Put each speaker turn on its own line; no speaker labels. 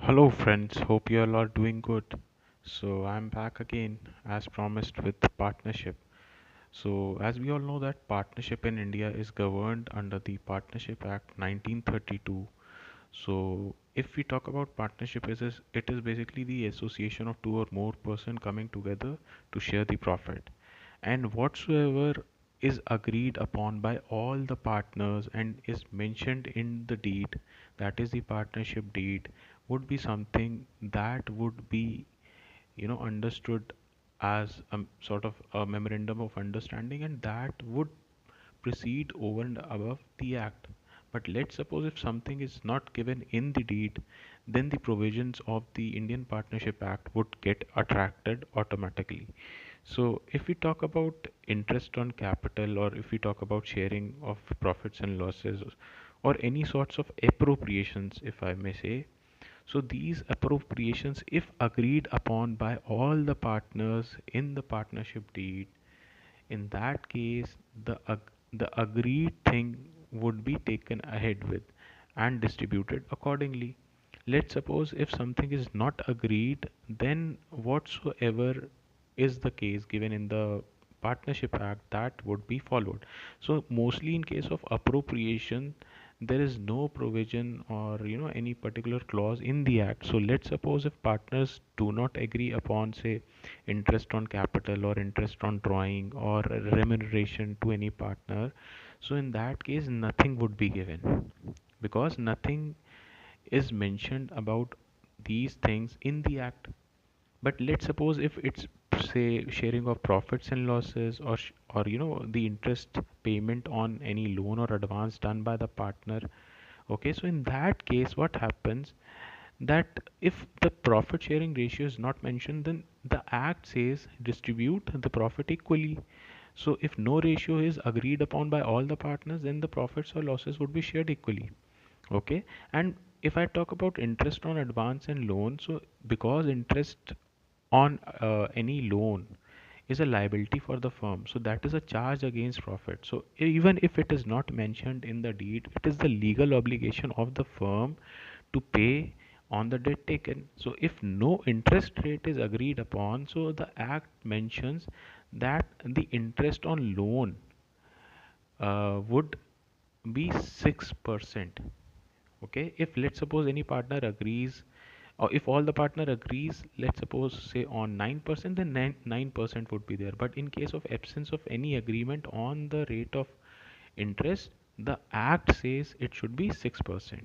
Hello, friends. Hope you all are doing good. So, I'm back again as promised with partnership. So, as we all know that partnership in India is governed under the Partnership Act 1932. So, if we talk about partnership, it is basically the association of two or more person coming together to share the profit. And whatsoever is agreed upon by all the partners and is mentioned in the deed, that is the partnership deed, would be something that would be understood as a sort of a memorandum of understanding, and that would proceed over and above the act. But let's suppose if something is not given in the deed, then the provisions of the Indian Partnership Act would get attracted automatically. So if we talk about interest on capital, or if we talk about sharing of profits and losses, or any sorts of appropriations, if I may say, so these appropriations, if agreed upon by all the partners in the partnership deed, in that case the agreed thing would be taken ahead with and distributed accordingly. Let's suppose if something is not agreed, then whatsoever is the case given in the partnership act, that would be followed. So mostly in case of appropriation, there is no provision or any particular clause in the act. So let's suppose if partners do not agree upon, say, interest on capital or interest on drawing or remuneration to any partner, so in that case nothing would be given, because nothing is mentioned about these things in the act. But let's suppose if it's, say, sharing of profits and losses, or the interest payment on any loan or advance done by the partner. Okay, so in that case what happens, that if the profit sharing ratio is not mentioned, then the act says distribute the profit equally. So if no ratio is agreed upon by all the partners, then the profits or losses would be shared equally. Okay. And if I talk about interest on advance and loan, so because interest on any loan is a liability for the firm, so that is a charge against profit. So even if it is not mentioned in the deed, it is the legal obligation of the firm to pay on the debt taken. So if no interest rate is agreed upon, so the act mentions that the interest on loan would be 6%. Okay, if let's suppose any partner agrees, or if all the partner agrees, let's suppose say on 9%, then 9% would be there. But in case of absence of any agreement on the rate of interest, the act says it should be 6%.